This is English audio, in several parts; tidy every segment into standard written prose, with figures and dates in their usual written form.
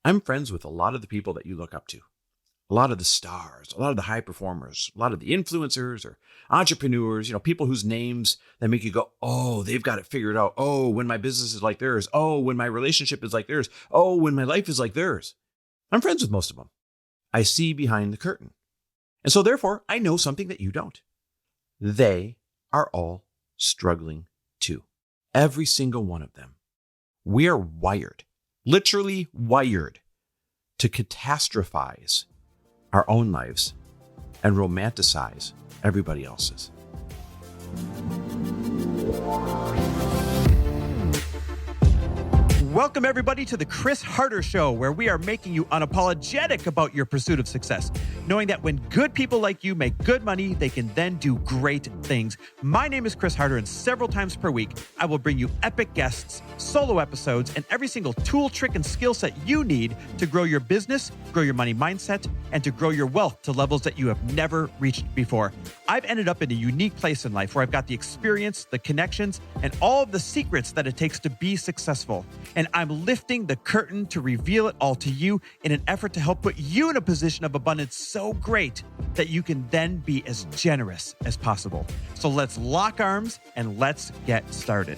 I'm friends with a lot of the people that you look up to, a lot of the stars, a lot of the high performers, a lot of the influencers or entrepreneurs, people whose names that make you go, oh, they've got it figured out. Oh, when my business is like theirs. Oh, when my relationship is like theirs. Oh, when my life is like theirs. I'm friends with most of them. I see behind the curtain. And so therefore, I know something that you don't. They are all struggling too. Every single one of them. We are wired, literally wired, to catastrophize our own lives and romanticize everybody else's. Welcome, everybody, to the Chris Harder Show, where we are making you unapologetic about your pursuit of success, knowing that when good people like you make good money, they can then do great things. My name is Chris Harder, and several times per week, I will bring you epic guests, solo episodes, and every single tool, trick, and skill set you need to grow your business, grow your money mindset, and to grow your wealth to levels that you have never reached before. I've ended up in a unique place in life where I've got the experience, the connections, and all of the secrets that it takes to be successful. And I'm lifting the curtain to reveal it all to you in an effort to help put you in a position of abundance so great that you can then be as generous as possible. So let's lock arms and let's get started.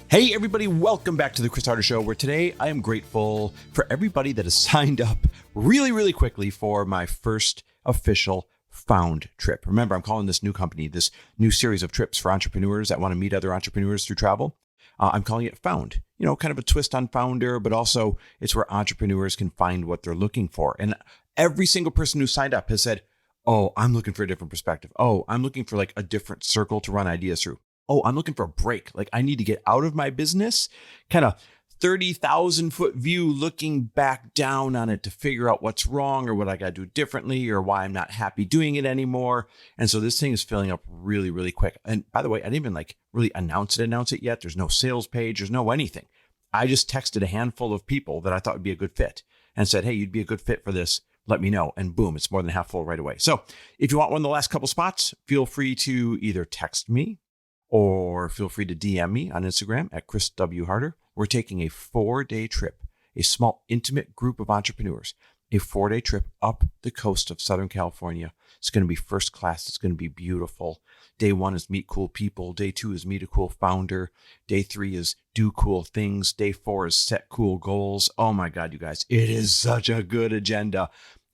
Hey everybody, welcome back to the Chris Harder Show, where today I am grateful for everybody that has signed up really quickly for my first official Found trip. Remember, I'm calling this new company, this new series of trips for entrepreneurs that want to meet other entrepreneurs through travel. I'm calling it Found, kind of a twist on Founder, but also it's where entrepreneurs can find what they're looking for. And every single person who signed up has said, oh, I'm looking for a different perspective. Oh, I'm looking for like a different circle to run ideas through. Oh, I'm looking for a break. Like I need to get out of my business, kind of 30,000 foot view looking back down on it to figure out what's wrong or what I got to do differently or why I'm not happy doing it anymore. And so this thing is filling up really quick. And by the way, I didn't even really announce it yet. There's no sales page. There's no anything. I just texted a handful of people that I thought would be a good fit and said, hey, you'd be a good fit for this. Let me know. And boom, it's more than half full right away. So if you want one of the last couple spots, feel free to either text me or feel free to DM me on Instagram at Chris W. Harder. We're taking a 4-day trip, a small, intimate group of entrepreneurs, a 4-day trip up the coast of Southern California. It's going to be first class. It's going to be beautiful. Day 1 is meet cool people. Day 2 is meet a cool founder. Day 3 is do cool things. Day 4 is set cool goals. Oh my God, you guys, it is such a good agenda.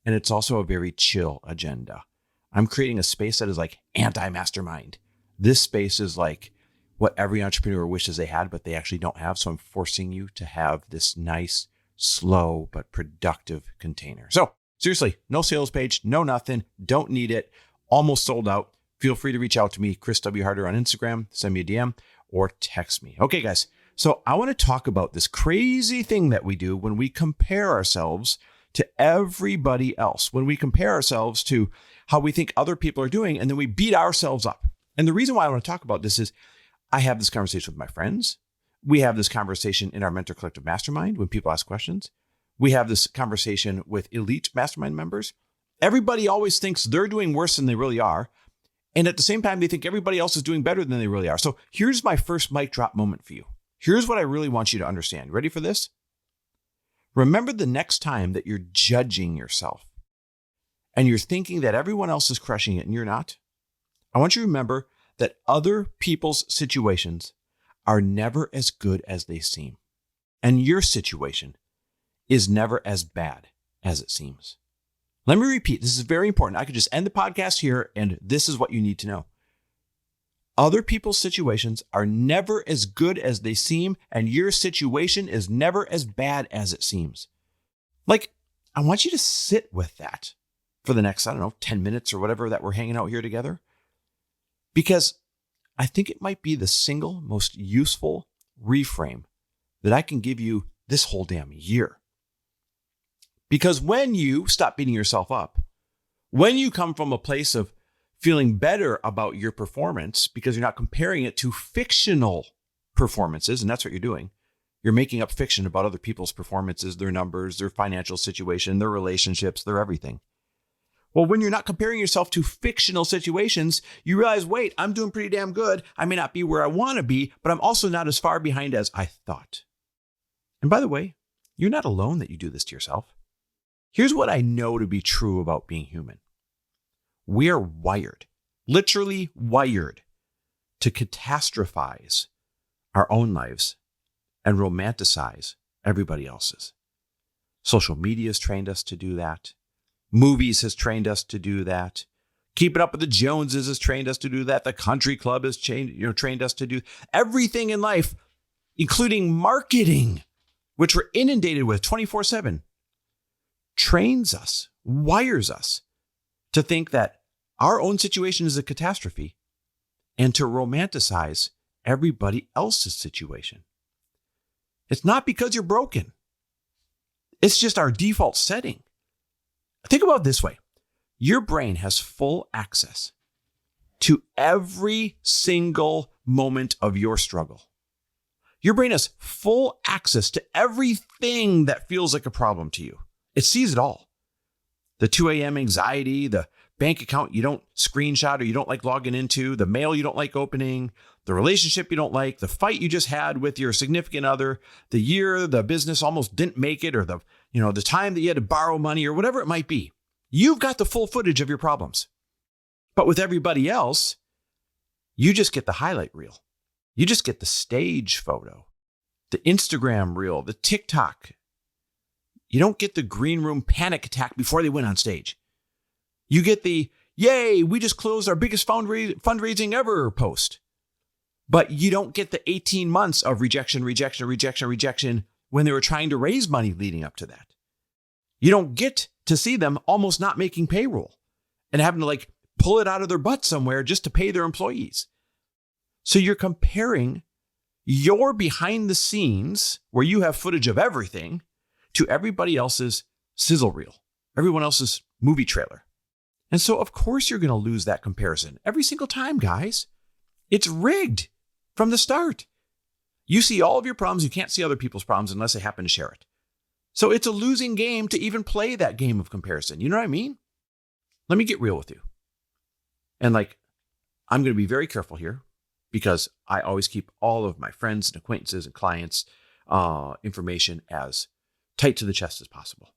And it's also a very chill agenda. I'm creating a space that is like anti-mastermind. This space is like what every entrepreneur wishes they had, but they actually don't have. So I'm forcing you to have this nice, slow, but productive container. So seriously, no sales page, no nothing, don't need it. Almost sold out. Feel free to reach out to me, Chris W. Harder on Instagram, send me a DM or text me. Okay, guys. So I want to talk about this crazy thing that we do when we compare ourselves to everybody else, when we compare ourselves to how we think other people are doing, and then we beat ourselves up. And the reason why I want to talk about this is I have this conversation with my friends. We have this conversation in our Mentor Collective Mastermind when people ask questions. We have this conversation with elite mastermind members. Everybody always thinks they're doing worse than they really are. And at the same time, they think everybody else is doing better than they really are. So here's my first mic drop moment for you. Here's what I really want you to understand. You ready for this? Remember the next time that you're judging yourself and you're thinking that everyone else is crushing it and you're not. I want you to remember that other people's situations are never as good as they seem. And your situation is never as bad as it seems. Let me repeat. This is very important. I could just end the podcast here, and this is what you need to know. Other people's situations are never as good as they seem, and your situation is never as bad as it seems. I want you to sit with that for the next, 10 minutes or whatever that we're hanging out here together. Because I think it might be the single most useful reframe that I can give you this whole damn year. Because when you stop beating yourself up, when you come from a place of feeling better about your performance because you're not comparing it to fictional performances, and that's what you're doing. You're making up fiction about other people's performances, their numbers, their financial situation, their relationships, their everything. Well, when you're not comparing yourself to fictional situations, you realize, wait, I'm doing pretty damn good. I may not be where I want to be, but I'm also not as far behind as I thought. And by the way, you're not alone that you do this to yourself. Here's what I know to be true about being human. We are wired, literally wired, to catastrophize our own lives and romanticize everybody else's. Social media has trained us to do that. Movies has trained us to do that. Keeping Up with the Joneses has trained us to do that. The country club has trained us to do everything in life, including marketing, which we're inundated with 24/7, trains us, wires us to think that our own situation is a catastrophe and to romanticize everybody else's situation. It's not because you're broken. It's just our default setting. Think about it this way. Your brain has full access to every single moment of your struggle. Your brain has full access to everything that feels like a problem to you. It sees it all. The 2 a.m. anxiety, the bank account you don't screenshot or you don't like logging into, the mail you don't like opening, the relationship you don't like, the fight you just had with your significant other, the year the business almost didn't make it, or the time that you had to borrow money or whatever it might be. You've got the full footage of your problems. But with everybody else, you just get the highlight reel. You just get the stage photo, the Instagram reel, the TikTok. You don't get the green room panic attack before they went on stage. You get the, yay, we just closed our biggest fundraising ever post. But you don't get the 18 months of rejection when they were trying to raise money leading up to that. You don't get to see them almost not making payroll and having to pull it out of their butt somewhere just to pay their employees. So you're comparing your behind the scenes, where you have footage of everything, to everybody else's sizzle reel, everyone else's movie trailer. And so, of course, you're going to lose that comparison every single time, guys. It's rigged from the start. You see all of your problems. You can't see other people's problems unless they happen to share it. So it's a losing game to even play that game of comparison. You know what I mean? Let me get real with you. And I'm going to be very careful here, because I always keep all of my friends and acquaintances and clients' information as tight to the chest as possible.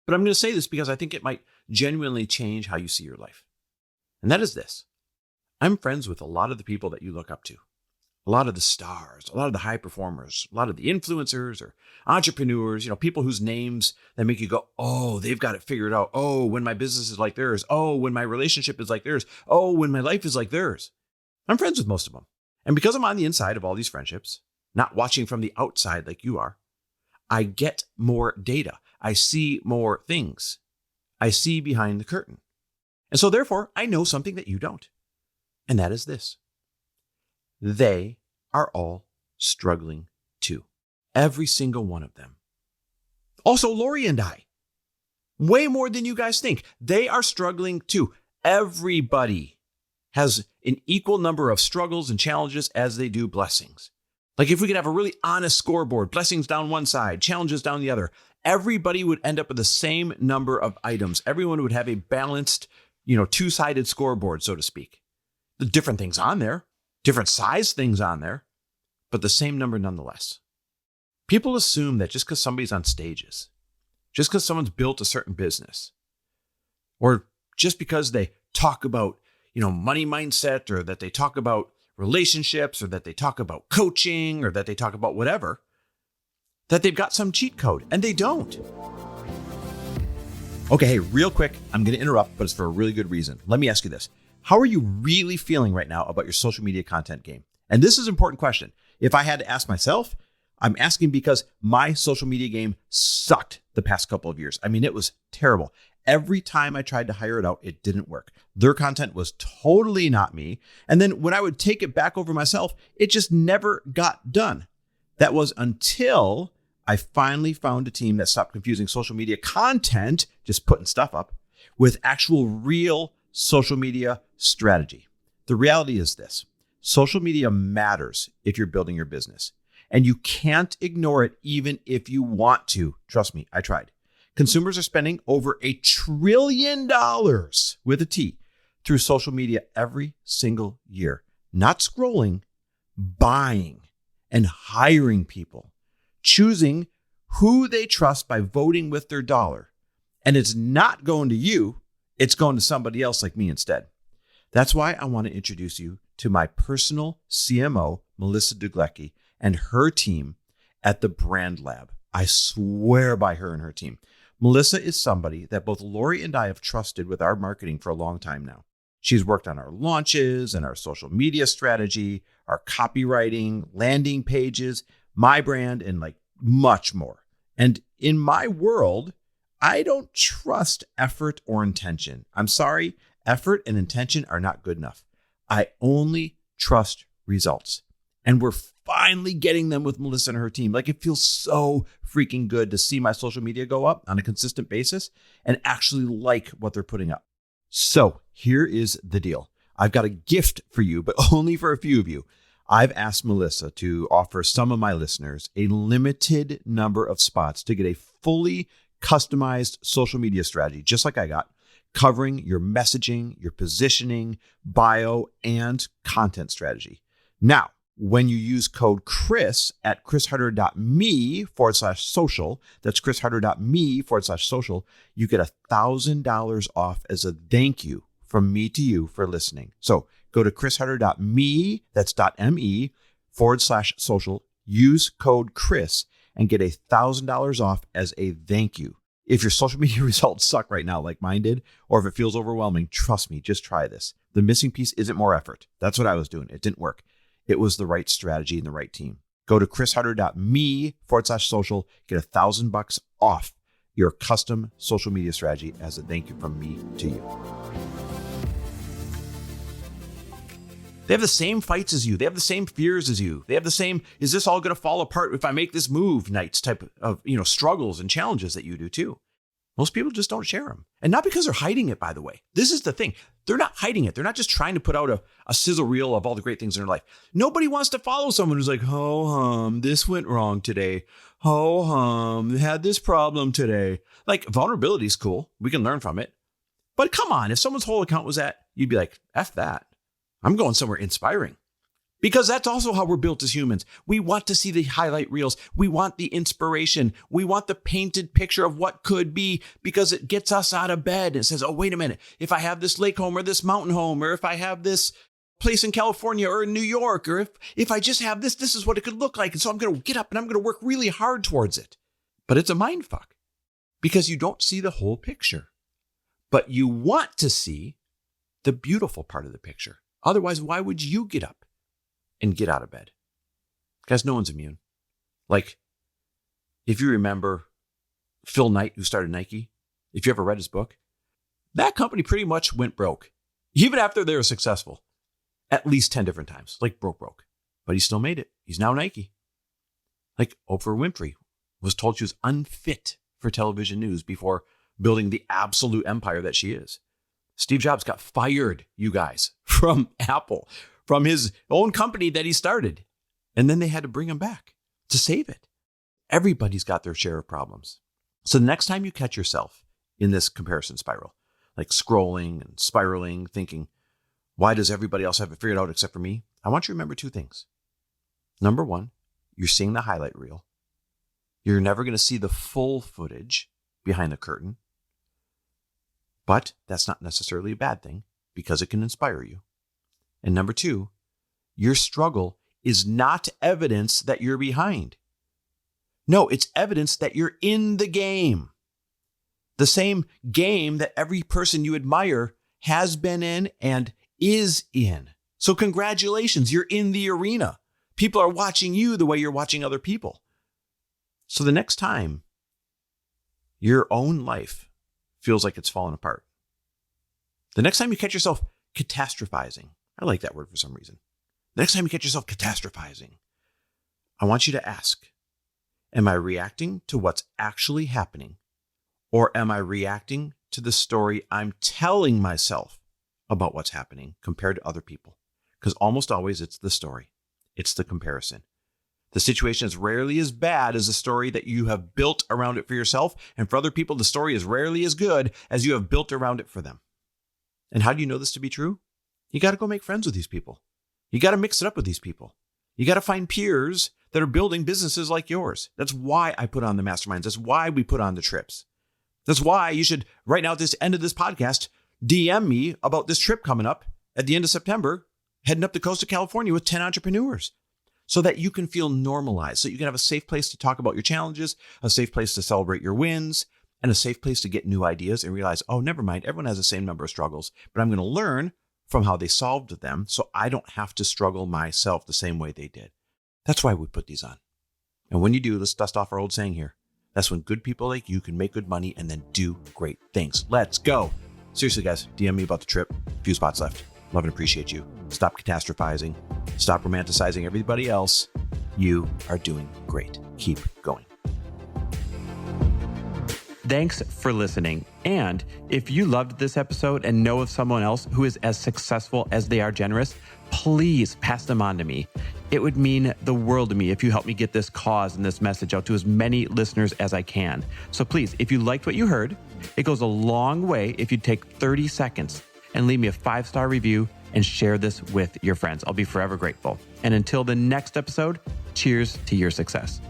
But I'm going to say this because I think it might genuinely change how you see your life. And that is this. I'm friends with a lot of the people that you look up to. A lot of the stars, a lot of the high performers, a lot of the influencers or entrepreneurs, people whose names that make you go, oh, they've got it figured out. Oh, when my business is like theirs. Oh, when my relationship is like theirs. Oh, when my life is like theirs. I'm friends with most of them. And because I'm on the inside of all these friendships, not watching from the outside like you are, I get more data. I see more things. I see behind the curtain. And so therefore, I know something that you don't. And that is this. They are all struggling too. Every single one of them. Also, Lori and I. Way more than you guys think. They are struggling too. Everybody has an equal number of struggles and challenges as they do blessings. If we could have a really honest scoreboard, blessings down one side, challenges down the other, everybody would end up with the same number of items. Everyone would have a balanced, two-sided scoreboard, so to speak. The different things on there, different size things on there, but the same number nonetheless. People assume that just because somebody's on stages, just because someone's built a certain business, or just because they talk about, money mindset, or that they talk about relationships, or that they talk about coaching, or that they talk about whatever, that they've got some cheat code, and they don't. Okay, hey, real quick, I'm going to interrupt, but it's for a really good reason. Let me ask you this. How are you really feeling right now about your social media content game? And this is an important question. If I had to ask myself, I'm asking because my social media game sucked the past couple of years. I mean, it was terrible. Every time I tried to hire it out, it didn't work. Their content was totally not me. And then when I would take it back over myself, it just never got done. That was until I finally found a team that stopped confusing social media content, just putting stuff up, with actual real social media strategy. The reality is this. Social media matters if you're building your business, and you can't ignore it even if you want to. Trust me, I tried. Consumers are spending over $1 trillion with a T through social media every single year. Not scrolling, buying and hiring people, choosing who they trust by voting with their dollar. And it's not going to you, it's going to somebody else like me instead. That's why I want to introduce you to my personal CMO, Melissa Duglecki, and her team at the Brand Lab. I swear by her and her team. Melissa is somebody that both Lori and I have trusted with our marketing for a long time now. She's worked on our launches and our social media strategy, our copywriting, landing pages, my brand, and like much more. And in my world, I don't trust effort or intention. I'm sorry, effort and intention are not good enough. I only trust results. And we're finally getting them with Melissa and her team. Like, it feels so freaking good to see my social media go up on a consistent basis and actually like what they're putting up. So here is the deal. I've got a gift for you, but only for a few of you. I've asked Melissa to offer some of my listeners a limited number of spots to get a fully customized social media strategy, just like I got, covering your messaging, your positioning, bio, and content strategy. Now, when you use code Chris at chrisharder.me/social, that's chrisharder.me/social, you get $1,000 off as a thank you from me to you for listening. So go to chrisharder.me, that's .me/social, use code Chris and get $1,000 off as a thank you. If your social media results suck right now, like mine did, or if it feels overwhelming, trust me, just try this. The missing piece isn't more effort. That's what I was doing. It didn't work. It was the right strategy and the right team. Go to chrisharder.me/social, get $1,000 off your custom social media strategy as a thank you from me to you. They have the same fights as you. They have the same fears as you. They have the same, is this all going to fall apart if I make this move nights type of, struggles and challenges that you do too. Most people just don't share them. And not because they're hiding it, by the way. This is the thing. They're not hiding it. They're not just trying to put out a sizzle reel of all the great things in their life. Nobody wants to follow someone who's like, ho hum, this went wrong today. Ho hum, had this problem today. Like, vulnerability is cool. We can learn from it. But come on, if someone's whole account was that, you'd be like, F that. I'm going somewhere inspiring. Because that's also how we're built as humans. We want to see the highlight reels. We want the inspiration. We want the painted picture of what could be, because it gets us out of bed and says, oh, wait a minute. If I have this lake home or this mountain home, or if I have this place in California or in New York, or if I just have this is what it could look like. And so I'm going to get up and I'm going to work really hard towards it. But it's a mind fuck because you don't see the whole picture, but you want to see the beautiful part of the picture. Otherwise, why would you get up and get out of bed? Guys, no one's immune. Like, if you remember Phil Knight, who started Nike, if you ever read his book, that company pretty much went broke. Even after they were successful, at least 10 different times, like broke. But he still made it. He's now Nike. Like Oprah Winfrey was told she was unfit for television news before building the absolute empire that she is. Steve Jobs got fired, you guys, from Apple, from his own company that he started. And then they had to bring him back to save it. Everybody's got their share of problems. So the next time you catch yourself in this comparison spiral, like scrolling and spiraling, thinking, why does everybody else have it figured out except for me? I want you to remember two things. Number one, you're seeing the highlight reel. You're never going to see the full footage behind the curtain. But that's not necessarily a bad thing because it can inspire you. And number two, your struggle is not evidence that you're behind. No, it's evidence that you're in the game. The same game that every person you admire has been in and is in. So congratulations, you're in the arena. People are watching you the way you're watching other people. So the next time your own life feels like it's falling apart, the next time you catch yourself catastrophizing, I like that word for some reason. The next time you catch yourself catastrophizing, I want you to ask, am I reacting to what's actually happening? Or am I reacting to the story I'm telling myself about what's happening compared to other people? Because almost always it's the story. It's the comparison. The situation is rarely as bad as the story that you have built around it for yourself. And for other people, the story is rarely as good as you have built around it for them. And how do you know this to be true? You got to go make friends with these people. You got to mix it up with these people. You got to find peers that are building businesses like yours. That's why I put on the masterminds. That's why we put on the trips. That's why you should, right now at this end of this podcast, DM me about this trip coming up at the end of September, heading up the coast of California with 10 entrepreneurs, so that you can feel normalized, so you can have a safe place to talk about your challenges, a safe place to celebrate your wins, and a safe place to get new ideas and realize, oh, never mind, everyone has the same number of struggles, but I'm going to learn from how they solved them so I don't have to struggle myself the same way they did. That's why we put these on. And when you do, let's dust off our old saying here. That's when good people like you can make good money and then do great things. Let's go. Seriously, guys, DM me about the trip. Few spots left. Love and appreciate you. Stop catastrophizing. Stop romanticizing everybody else. You are doing great. Keep going. Thanks for listening. And if you loved this episode and know of someone else who is as successful as they are generous, please pass them on to me. It would mean the world to me if you help me get this cause and this message out to as many listeners as I can. So please, if you liked what you heard, it goes a long way if you take 30 seconds and leave me a 5-star review and share this with your friends. I'll be forever grateful. And until the next episode, cheers to your success.